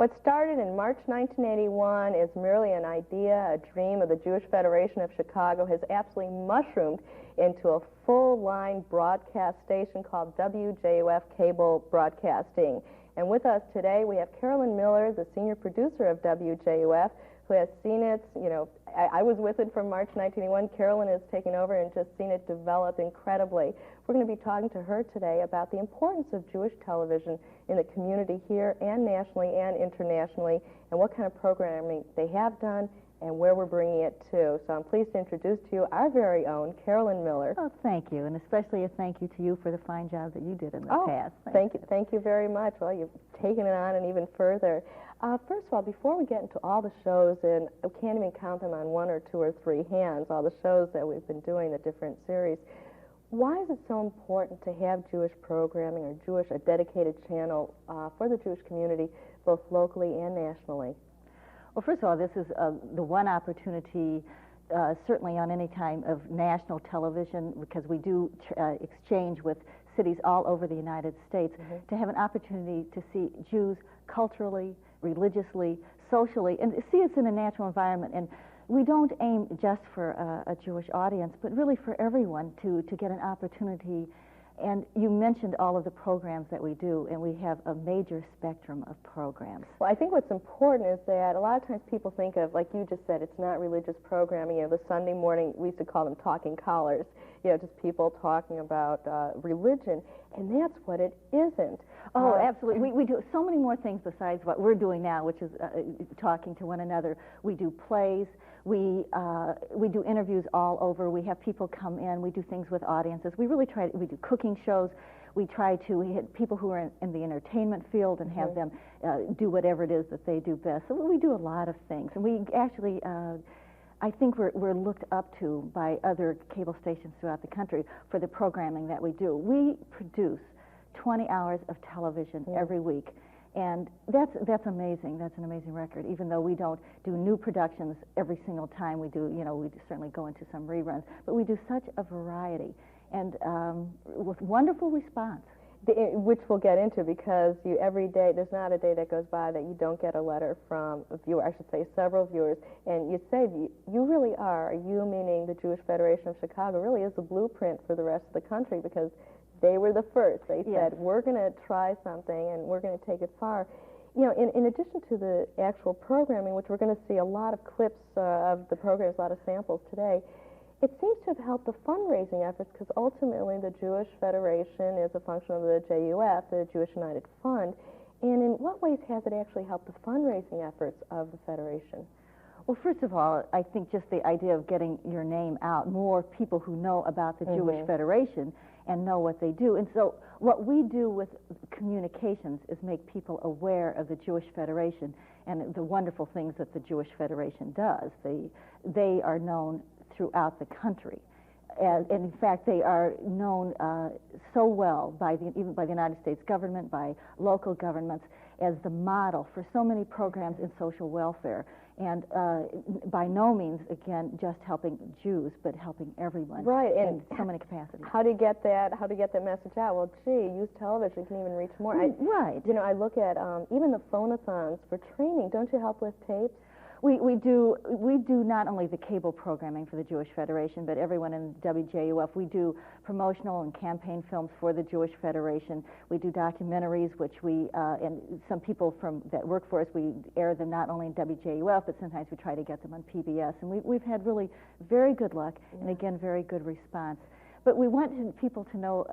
What started in March 1981 is merely an idea, a dream of the Jewish Federation of Chicago, has absolutely mushroomed into a full-line broadcast station called WJUF Cable Broadcasting. And with us today, we have Carolyn Miller, the senior producer of WJUF, who has seen it, you know, I was with it from March 1981. Carolyn has taken over and just seen it develop incredibly. We're going to be talking to her today about the importance of Jewish television in the community here and nationally and internationally, and what kind of programming they have done and where we're bringing it to. So I'm pleased to introduce to you our very own Carolyn Miller. Oh, thank you, and especially a thank you to you for the fine job that you did in the past. Thank you very much. Well, you've taken it on and even further. First of all, before we get into all the shows, and I can't even count them on one or two or three hands, all the shows that we've been doing, the different series, why is it so important to have Jewish programming or a dedicated channel for the Jewish community, both locally and nationally? Well, first of all, this is the one opportunity, certainly on any time of national television, because we do exchange with cities all over the United States, to have an opportunity to see Jews culturally, religiously, socially, and see us in a natural environment. And we don't aim just for a Jewish audience, but really for everyone to get an opportunity. And you mentioned all of the programs that we do, and we have a major spectrum of programs. Well, I think what's important is that a lot of times people think of, like you just said, it's not religious programming. You know, the Sunday morning, we used to call them talking collars, you know, just people talking about religion, and that's what it isn't. Oh, absolutely. We do so many more things besides what we're doing now, which is talking to one another. We do plays. We do interviews all over. We have people come in. We do things with audiences. We really try. We do cooking shows. We try to hit people who are in the entertainment field and have them do whatever it is that they do best. So we do a lot of things, and we actually. I think we're looked up to by other cable stations throughout the country for the programming that we do. We produce 20 hours of television every week, and that's amazing. That's an amazing record. Even though we don't do new productions every single time we do, you know, we certainly go into some reruns, but we do such a variety, and with wonderful response. Which we'll get into, because every day, there's not a day that goes by that you don't get a letter from a viewer, I should say several viewers, and you say you really are, you meaning the Jewish Federation of Chicago, really is the blueprint for the rest of the country, because they were the first. They said, we're going to try something and we're going to take it far. You know, in addition to the actual programming, which we're going to see a lot of clips of the programs, a lot of samples today, it seems to have helped the fundraising efforts, because ultimately the Jewish Federation is a function of the JUF, the Jewish United Fund. And in what ways has it actually helped the fundraising efforts of the Federation? Well, first of all, I think just the idea of getting your name out, more people who know about the Jewish Federation and know what they do. And so what we do with communications is make people aware of the Jewish Federation and the wonderful things that the Jewish Federation does. They are known throughout the country. And in fact, they are known so well even by the United States government, by local governments, as the model for so many programs in social welfare. And by no means, again, just helping Jews, but helping everyone. Right, and in so many capacities. How to get that message out? Well, gee, use television can even reach more. Right. You know, I look at even the phonathons for training. Don't you help with tapes? We do not only the cable programming for the Jewish Federation, but everyone in WJUF. We do promotional and campaign films for the Jewish Federation. We do documentaries, which and some people that work for us, we air them not only in WJUF, but sometimes we try to get them on PBS. And we've had really very good luck, and again, very good response. But we want people to know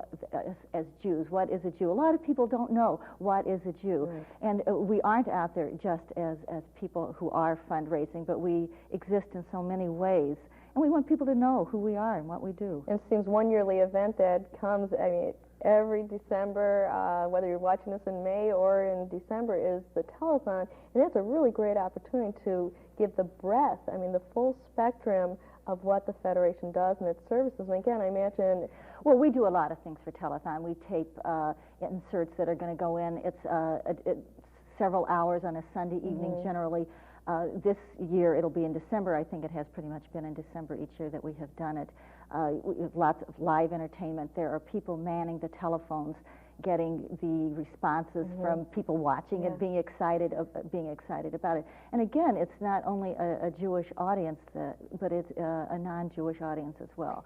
as Jews, what is a Jew? A lot of people don't know what is a Jew. Right. And we aren't out there just as people who are fundraising, but we exist in so many ways. And we want people to know who we are and what we do. And it seems one yearly event that comes, I mean, every December, whether you're watching this in May or in December, is the telethon. And that's a really great opportunity to give the breadth, I mean, the full spectrum of what the Federation does and its services. And again, I imagine... Well, we do a lot of things for telethon. We tape inserts that are going to go in. It's several hours on a Sunday evening, generally. This year it'll be in December. I think it has pretty much been in December each year that we have done it. We have lots of live entertainment. There are people manning the telephones, getting the responses from people watching it, being excited about it. And again, it's not only a Jewish audience, but it's a non-Jewish audience as well.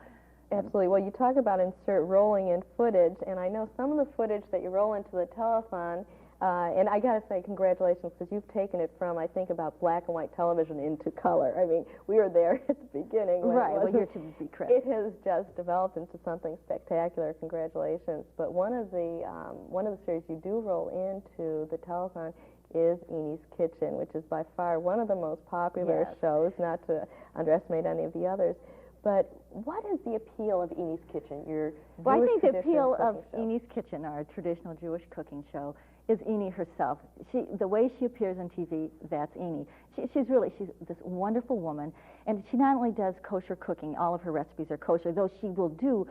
Absolutely. Well, you talk about rolling in footage, and I know some of the footage that you roll into the telethon, and I got to say congratulations, because you've taken it from, I think, about black and white television into color. I mean, we were there at the beginning. Right, well, you're to be credited. It has just developed into something spectacular. Congratulations. But one of the series you do roll into the telethon is Eney's Kitchen, which is by far one of the most popular shows, not to underestimate any of the others. But what is the appeal of Eney's Kitchen, your Well, Jewish I think the appeal of show? Eney's Kitchen, our traditional Jewish cooking show, is Eney herself. The way she appears on TV, that's Eney. She's this wonderful woman, and she not only does kosher cooking, all of her recipes are kosher, though she will do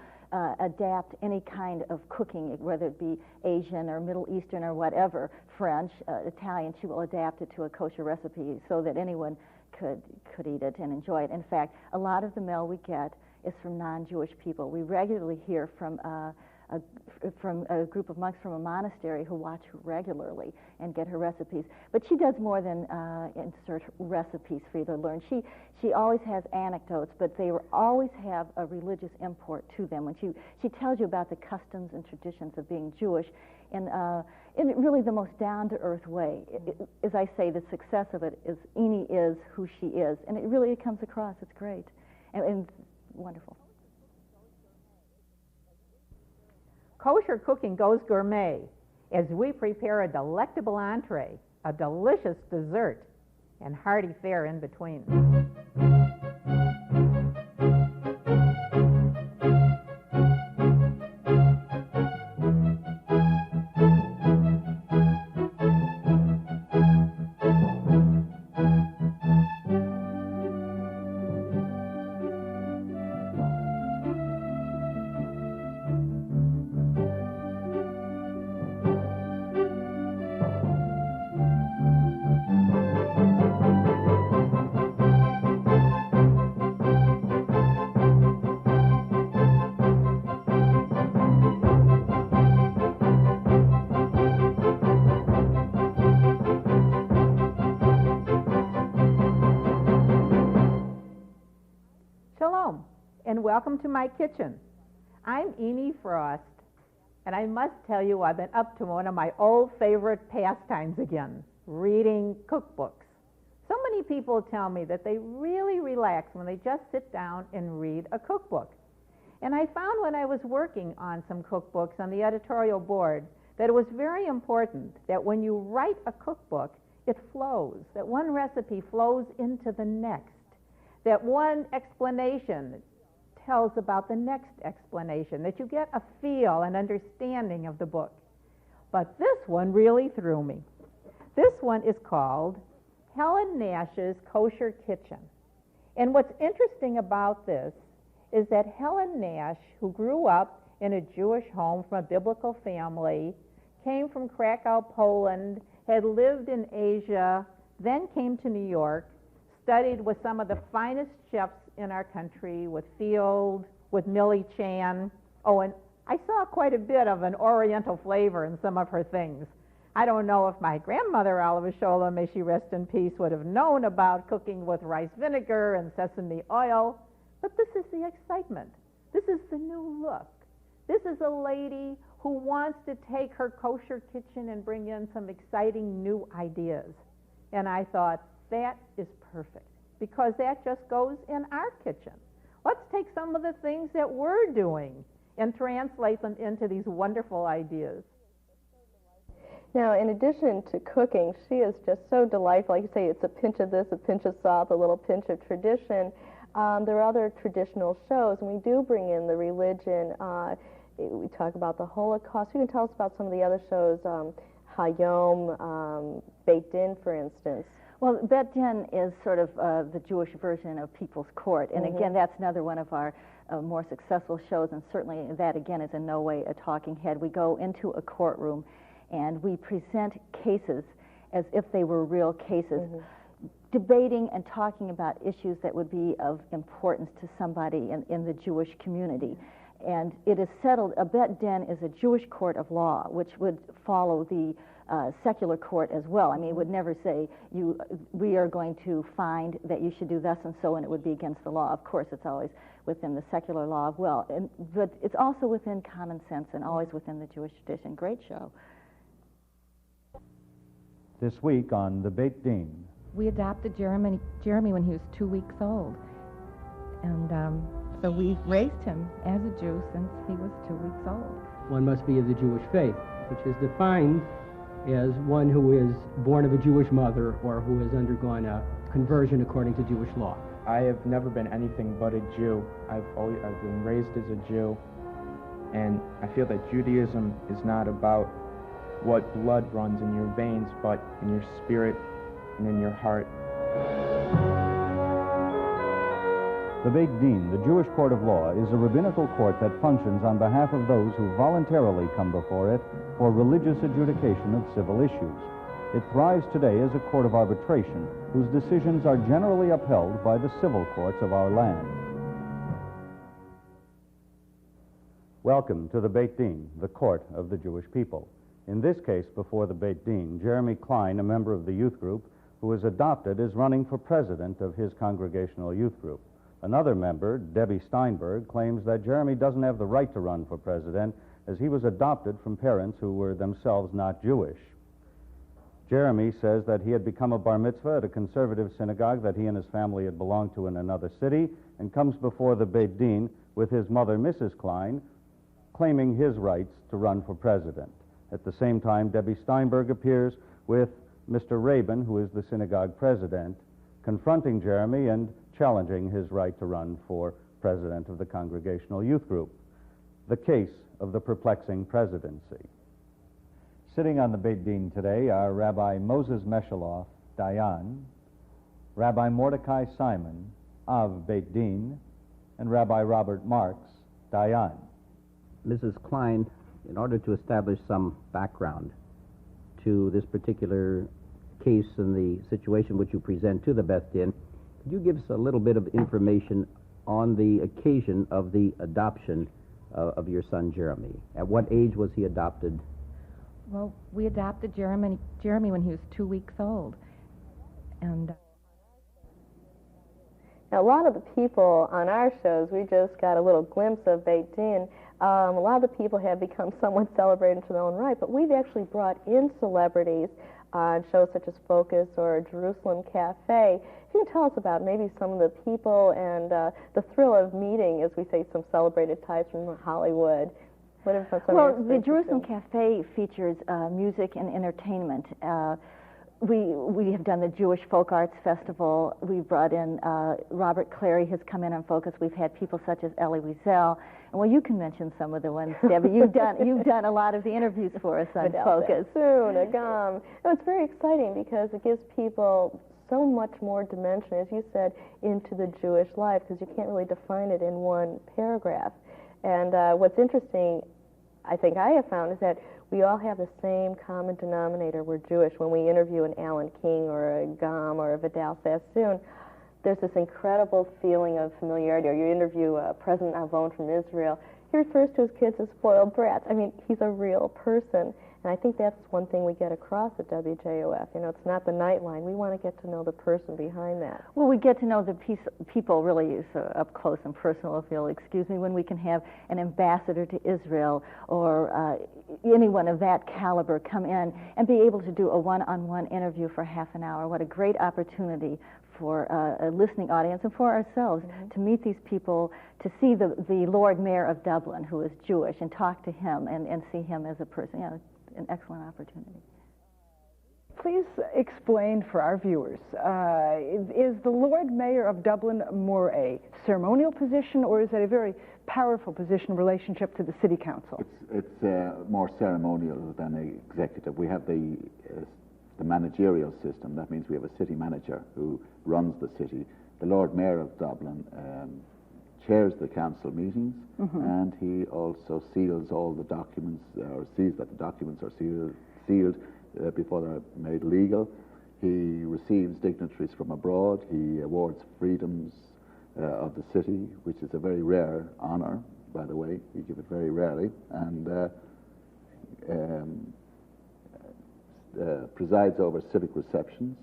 adapt any kind of cooking, whether it be Asian or Middle Eastern or whatever, French, Italian, she will adapt it to a kosher recipe so that anyone could eat it and enjoy it. In fact, a lot of the mail we get is from non-Jewish people. We regularly hear from a group of monks from a monastery who watch her regularly and get her recipes. But she does more than insert recipes for you to learn. She always has anecdotes, but they always have a religious import to them. When she tells you about the customs and traditions of being Jewish in really the most down-to-earth way. As I say, the success of it is Eney is who she is, and it really comes across. It's great and wonderful. Kosher cooking goes gourmet as we prepare a delectable entree, a delicious dessert, and hearty fare in between. Welcome to my kitchen. I'm Eney Frost, and I must tell you I've been up to one of my old favorite pastimes again, reading cookbooks. So many people tell me that they really relax when they just sit down and read a cookbook. And I found when I was working on some cookbooks on the editorial board that it was very important that when you write a cookbook, it flows, that one recipe flows into the next, that one explanation tells about the next explanation, that you get a feel and understanding of the book. But this one really threw me. This one is called Helen Nash's Kosher Kitchen. And what's interesting about this is that Helen Nash, who grew up in a Jewish home from a biblical family, came from Krakow, Poland, had lived in Asia, then came to New York, studied with some of the finest chefs in our country, with Field, with Millie Chan. Oh, and I saw quite a bit of an Oriental flavor in some of her things. I don't know if my grandmother, Olive Sholem, may she rest in peace, would have known about cooking with rice vinegar and sesame oil, but this is the excitement. This is the new look. This is a lady who wants to take her kosher kitchen and bring in some exciting new ideas. And I thought, that is perfect, because that just goes in our kitchen. Let's take some of the things that we're doing and translate them into these wonderful ideas. Now, in addition to cooking, she is just so delightful. Like you say, it's a pinch of this, a pinch of salt, a little pinch of tradition. There are other traditional shows, and we do bring in the religion. We talk about the Holocaust. You can tell us about some of the other shows, Hayom, Beit Din, for instance. Well, Beit Din is sort of the Jewish version of People's Court, and again, that's another one of our more successful shows, and certainly that, again, is in no way a talking head. We go into a courtroom, and we present cases as if they were real cases, debating and talking about issues that would be of importance to somebody in the Jewish community. And it is settled, a Beit Din is a Jewish court of law, which would follow the secular court as well. I mean, it would never say, we are going to find that you should do thus and so, and it would be against the law. Of course, it's always within the secular law as well. But it's also within common sense and always within the Jewish tradition. Great show. This week on the Beit Din. We adopted Jeremy when he was 2 weeks old. And so we've raised him as a Jew since he was 2 weeks old. One must be of the Jewish faith, which is defined as one who is born of a Jewish mother or who has undergone a conversion according to Jewish law. I have never been anything but a Jew. I've been raised as a Jew, and I feel that Judaism is not about what blood runs in your veins, but in your spirit and in your heart. The Beit Din, the Jewish court of law, is a rabbinical court that functions on behalf of those who voluntarily come before it for religious adjudication of civil issues. It thrives today as a court of arbitration, whose decisions are generally upheld by the civil courts of our land. Welcome to the Beit Din, the court of the Jewish people. In this case, before the Beit Din, Jeremy Klein, a member of the youth group, who was adopted, is running for president of his congregational youth group. Another member, Debbie Steinberg, claims that Jeremy doesn't have the right to run for president as he was adopted from parents who were themselves not Jewish. Jeremy says that he had become a bar mitzvah at a conservative synagogue that he and his family had belonged to in another city, and comes before the Beit Din with his mother, Mrs. Klein, claiming his rights to run for president. At the same time, Debbie Steinberg appears with Mr. Rabin, who is the synagogue president, confronting Jeremy and challenging his right to run for president of the congregational youth group. The case of the perplexing presidency. Sitting on the Beit Din today are Rabbi Moses Meshaloff, Dayan, Rabbi Mordecai Simon, Av Beit Din, and Rabbi Robert Marks, Dayan. Mrs. Klein, in order to establish some background to this particular case and the situation which you present to the Beit Din, could you give us a little bit of information on the occasion of the adoption of your son Jeremy? At what age was he adopted? Well, we adopted Jeremy when he was 2 weeks old. And now, a lot of the people on our shows, we just got a little glimpse of Beit Din. A lot of the people have become somewhat celebrated to their own right, but we've actually brought in celebrities on shows such as Focus or Jerusalem Cafe. Can you tell us about maybe some of the people and the thrill of meeting, as we say, some celebrated types from Hollywood? What are some Well, the Jerusalem Cafe features music and entertainment. We have done the Jewish Folk Arts Festival. We've brought in Robert Clary has come in on Focus. We've had people such as Elie Wiesel. And well, you can mention some of the ones, Debbie. You've done a lot of the interviews for us on Focus. Soon, Agam. It's very exciting because it gives people so much more dimension, as you said, into the Jewish life, because you can't really define it in one paragraph. And what's interesting, I think I have found, is that we all have the same common denominator. We're Jewish. When we interview an Alan King or a Gam or a Vidal Sassoon, there's this incredible feeling of familiarity. Or you interview President Avon from Israel, he refers to his kids as spoiled brats. I mean, he's a real person. And I think that's one thing we get across at WJUF. You know, it's not the nightline. We want to get to know the person behind that. Well, we get to know the people really up close and personal, if you'll excuse me, when we can have an ambassador to Israel or anyone of that caliber come in and be able to do a one-on-one interview for half an hour. What a great opportunity a listening audience and for ourselves to meet these people, to see the Lord Mayor of Dublin, who is Jewish, and talk to him and see him as a person. Yeah, an excellent opportunity. Please explain for our viewers, is the Lord Mayor of Dublin more a ceremonial position, or is it a very powerful position in relationship to the City Council? It's more ceremonial than executive. We have the managerial system. That means we have a city manager who runs the city. The Lord Mayor of Dublin chairs the council meetings, and he also seals all the documents, or sees that the documents are sealed before they're made legal. He receives dignitaries from abroad. He awards freedoms of the city, which is a very rare honor, by the way. We give it very rarely, and presides over civic receptions.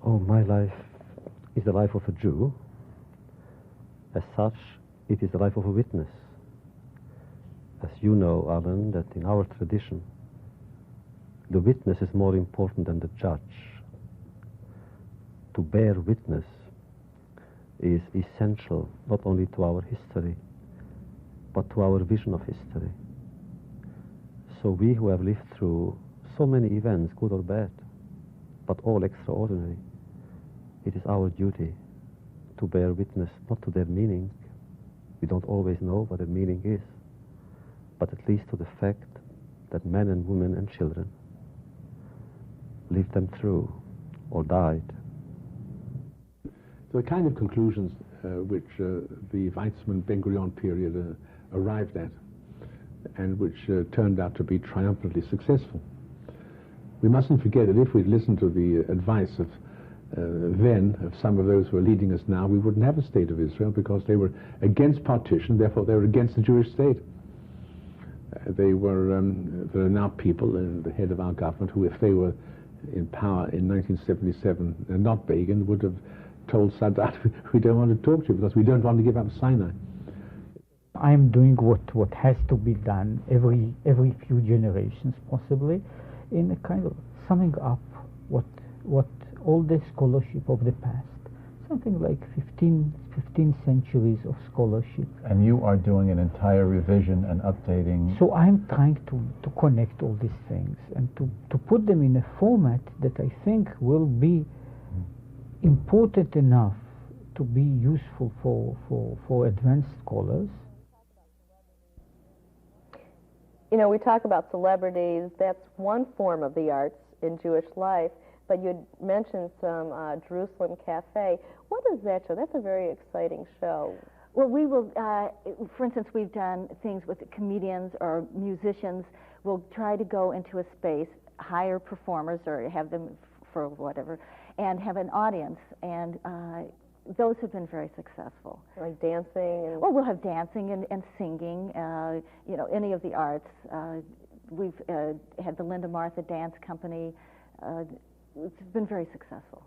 Oh, my life is the life of a Jew. As such, it is the life of a witness. As you know, Alan, that in our tradition, the witness is more important than the judge. To bear witness is essential not only to our history, but to our vision of history. So we who have lived through so many events, good or bad, but all extraordinary, it is our duty to bear witness not to their meaning. We don't always know what the meaning is, but at least to the fact that men and women and children lived them through or died. The kind of conclusions which the Weizmann-Ben Gurion period arrived at, and which turned out to be triumphantly successful. We mustn't forget that if we'd listened to the advice of of some of those who are leading us now, we wouldn't have a state of Israel, because they were against partition, therefore they were against the Jewish state. There are now people, the head of our government, who, if they were in power in 1977, and not Begin, would have told Sadat, we don't want to talk to you because we don't want to give up Sinai. I'm doing what has to be done every few generations, possibly, in a kind of summing up what all the scholarship of the past, something like 15 centuries of scholarship. And you are doing an entire revision and updating. So I'm trying to connect all these things and to put them in a format that I think will be important enough to be useful for advanced scholars. You know, we talk about celebrities. That's one form of the arts in Jewish life, but you mentioned some Jerusalem Cafe. What is that show? That's a very exciting show. Well, we will, for instance, we've done things with comedians or musicians. We'll try to go into a space, hire performers or have them for whatever, and have an audience, and those have been very successful. Like dancing? And... Well, we'll have dancing and singing, you know, any of the arts. We've had the Linda Martha Dance Company. It's been very successful.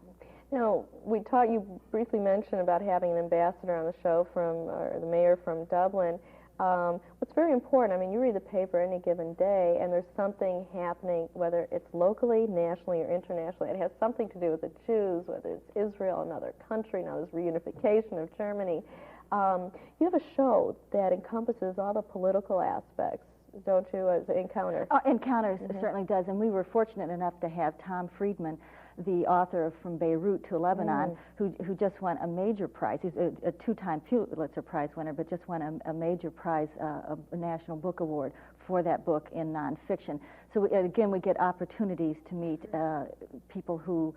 Now, you briefly mentioned about having an ambassador on the show or the mayor from Dublin. What's very important, I mean, you read the paper any given day, and there's something happening, whether it's locally, nationally, or internationally. It has something to do with the Jews, whether it's Israel, another country, now there's reunification of Germany. You have a show that encompasses all the political aspects, don't you, as Encounters? Encounters certainly does, and we were fortunate enough to have Tom Friedman, the author of From Beirut to Lebanon, who just won a major prize. He's a two-time Pulitzer Prize winner, but just won a major prize, a National Book Award for that book in nonfiction. So again, we get opportunities to meet people who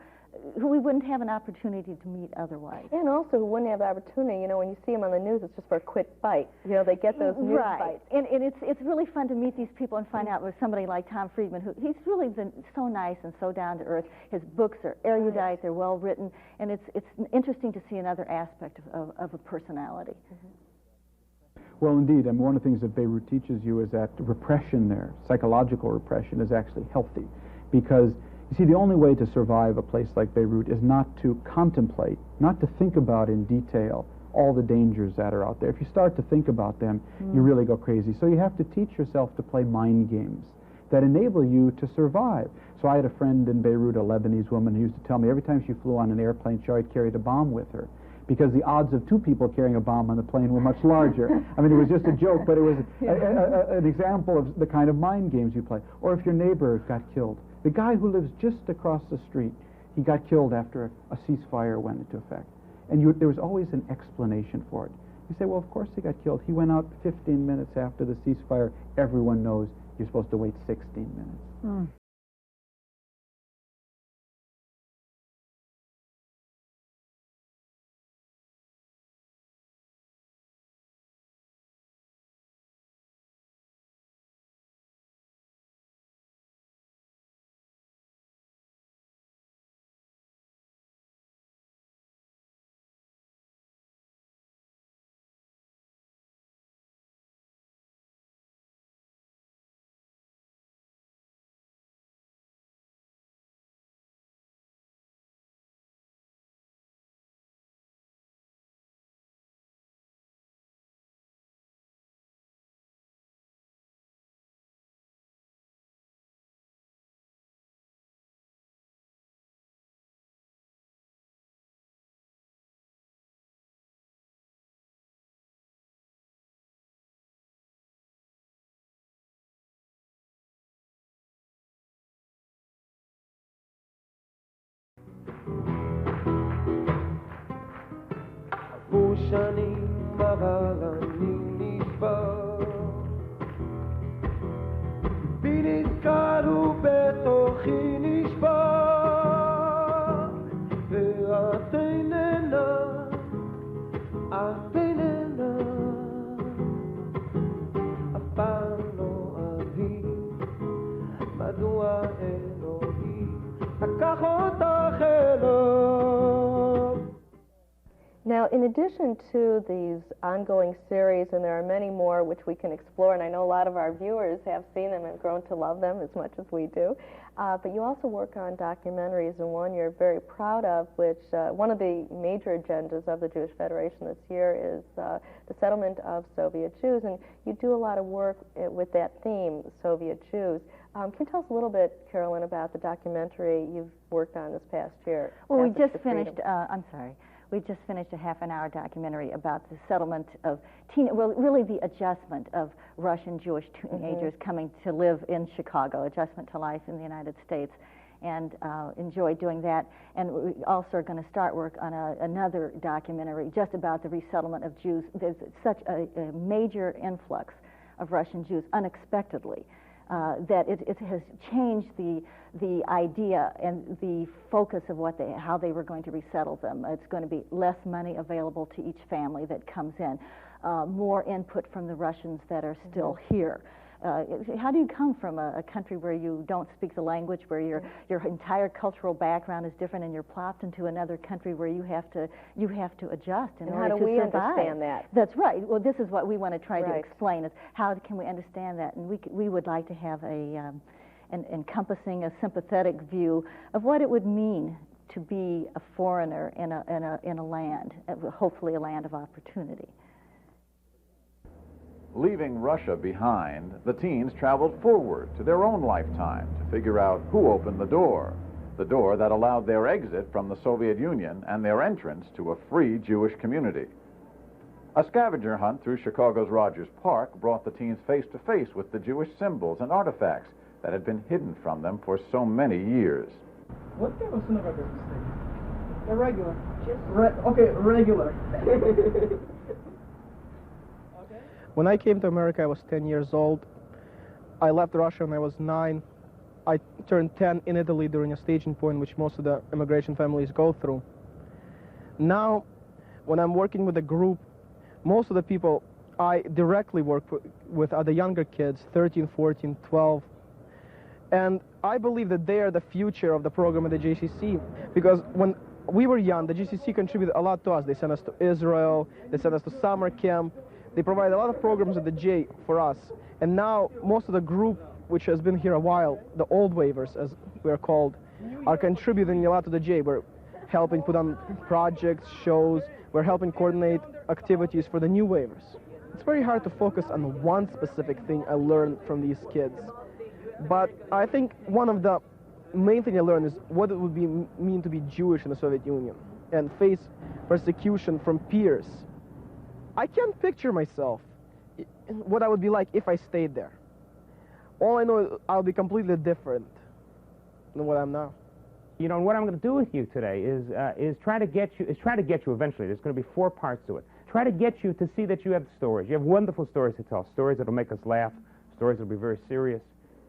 we wouldn't have an opportunity to meet otherwise. And also who wouldn't have the opportunity, you know, when you see them on the news, it's just for a quick bite. You know, they get those news bites. And it's really fun to meet these people and find out with somebody like Tom Friedman, who he's really been so nice and so down to earth. His books are erudite, they're well written, and it's interesting to see another aspect of a personality. Well, indeed, and one of the things that Beirut teaches you is that repression there, psychological repression, is actually healthy, because you see, the only way to survive a place like Beirut is not to contemplate, not to think about in detail all the dangers that are out there. If you start to think about them, you really go crazy. So you have to teach yourself to play mind games, that enable you to survive. So I had a friend in Beirut, a Lebanese woman, who used to tell me every time she flew on an airplane, she always carried a bomb with her, because the odds of two people carrying a bomb on the plane were much larger. I mean, it was just a joke, but it was an example of the kind of mind games you play. Or if your neighbor got killed. The guy who lives just across the street, he got killed after a ceasefire went into effect. And there was always an explanation for it. You say, well, of course he got killed. He went out 15 minutes after the ceasefire. Everyone knows you're supposed to wait 16 minutes. Mm. שנים אבל אני נשבר בי נזכר ובתוכי נשבר ואת איננה אף פעם לא אבין מדוע אלוהים לקח אותך אליו. Now, in addition to these ongoing series, and there are many more which we can explore, and I know a lot of our viewers have seen them and grown to love them as much as we do, but you also work on documentaries, and one you're very proud of, which one of the major agendas of the Jewish Federation this year is the settlement of Soviet Jews, and you do a lot of work with that theme, Soviet Jews. Can you tell us a little bit, Carolyn, about the documentary you've worked on this past year? Well, we just finished, we just finished a half-an-hour documentary about the settlement of really the adjustment of Russian Jewish teenagers coming to live in Chicago, adjustment to life in the United States, and enjoyed doing that. And we also are going to start work on another documentary just about the resettlement of Jews. There's such a major influx of Russian Jews unexpectedly that it has changed the idea and the focus of how they were going to resettle them. It's going to be less money available to each family that comes in, more input from the Russians that are still here. How do you come from a country where you don't speak the language, where your entire cultural background is different, and you're plopped into another country where you have to adjust in order to survive? And how do we understand that? That's right. Well, this is what we want to try to explain: is how can we understand that? And we would like to have an encompassing, a sympathetic view of what it would mean to be a foreigner in a land, hopefully a land of opportunity. Leaving Russia behind, the teens traveled forward to their own lifetime to figure out who opened the door that allowed their exit from the Soviet Union and their entrance to a free Jewish community. A scavenger hunt through Chicago's Rogers Park brought the teens face to face with the Jewish symbols and artifacts that had been hidden from them for so many years. What kind of synagogue is this thing? Irregular. Regular. When I came to America, I was 10 years old. I left Russia when I was 9. I turned 10 in Italy during a staging point which most of the immigration families go through. Now, when I'm working with a group, most of the people I directly work with are the younger kids, 13, 14, 12. And I believe that they are the future of the program at the JCC, because when we were young, the JCC contributed a lot to us. They sent us to Israel, they sent us to summer camp. They provide a lot of programs at the J for us. And now most of the group, which has been here a while, the old waivers, as we're called, are contributing a lot to the J. We're helping put on projects, shows. We're helping coordinate activities for the new waivers. It's very hard to focus on one specific thing I learned from these kids. But I think one of the main thing I learned is what it would mean to be Jewish in the Soviet Union and face persecution from peers. I can't picture myself what I would be like if I stayed there. All I know is I'll be completely different than what I'm now. You know, and what I'm going to do with you today is try to get you eventually. There's going to be 4 parts to it. Try to get you to see that you have stories. You have wonderful stories to tell. Stories that'll make us laugh. Stories that'll be very serious.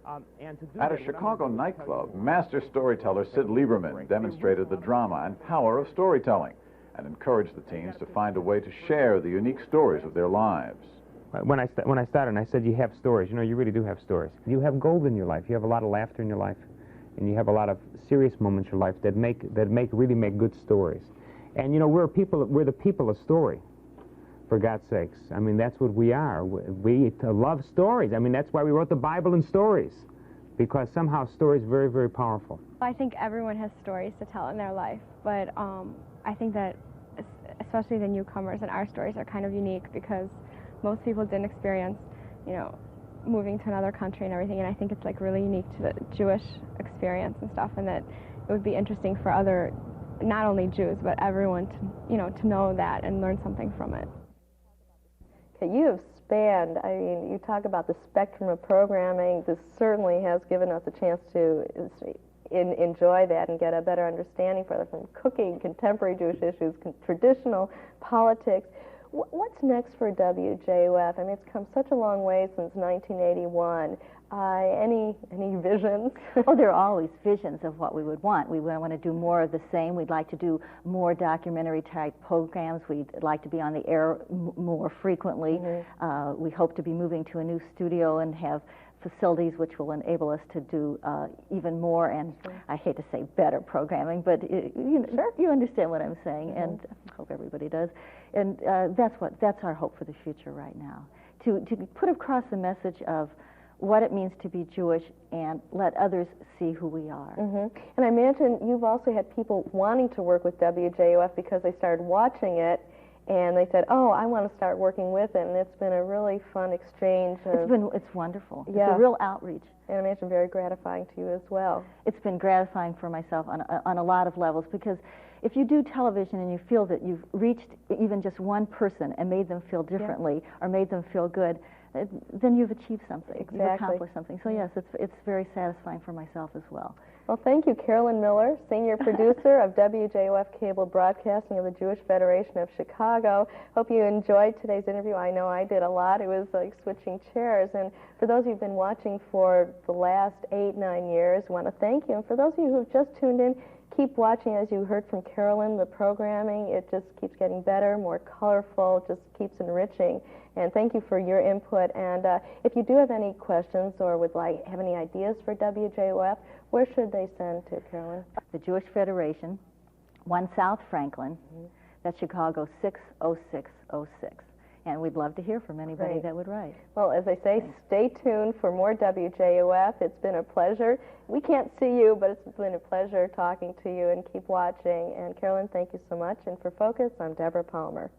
At a Chicago nightclub, master storyteller Sid Leiderman demonstrated the drama and power of storytelling and encouraged the teens to find a way to share the unique stories of their lives. When I started, and I said you have stories. You know, you really do have stories. You have gold in your life. You have a lot of laughter in your life, and you have a lot of serious moments in your life that really make good stories. And you know, we're the people of story. For God's sakes, I mean, that's what we are. We love stories. I mean, that's why we wrote the Bible in stories, because somehow stories are very, very powerful. I think everyone has stories to tell in their life, but I think that especially the newcomers and our stories are kind of unique because most people didn't experience, you know, moving to another country and everything, and I think it's like really unique to the Jewish experience and stuff, and that it would be interesting for other, not only Jews, but everyone to, you know, to know that and learn something from it. You have spanned, I mean, you talk about the spectrum of programming. This certainly has given us a chance to enjoy that and get a better understanding for them, from cooking, contemporary Jewish issues, traditional politics. What's next for WJUF? I mean, it's come such a long way since 1981. Any visions? Oh, there are always visions of what we would want. We want to do more of the same. We'd like to do more documentary-type programs. We'd like to be on the air more frequently. We hope to be moving to a new studio and have facilities which will enable us to do even more, and I hate to say better programming, but you understand what I'm saying, and I hope everybody does. And that's our hope for the future right now, to put across the message of what it means to be Jewish and let others see who we are. And I imagine you've also had people wanting to work with WJUF because they started watching it and they said, oh, I want to start working with it, and it's been a really fun exchange. It's wonderful. Yeah. It's a real outreach. And I imagine very gratifying to you as well. It's been gratifying for myself on a lot of levels, because if you do television and you feel that you've reached even just one person and made them feel differently or made them feel good, then you've achieved something. Exactly. You've accomplished something. So yes, it's very satisfying for myself as well. Well, thank you, Carolyn Miller, senior producer of WJUF Cable Broadcasting of the Jewish Federation of Chicago. Hope you enjoyed today's interview. I know I did a lot. It was like switching chairs. And for those of you who've been watching for the last 8-9 years, I want to thank you. And for those of you who've just tuned in, keep watching. As you heard from Carolyn, the programming, it just keeps getting better, more colorful, just keeps enriching. And thank you for your input. And if you do have any questions or would have any ideas for WJUF, where should they send to, Carolyn? The Jewish Federation, 1 South Franklin, that's Chicago 60606. And we'd love to hear from anybody that would write. Well, as I say, stay tuned for more WJUF. It's been a pleasure. We can't see you, but it's been a pleasure talking to you, and keep watching. And Carolyn, thank you so much. And for Focus, I'm Deborah Palmer.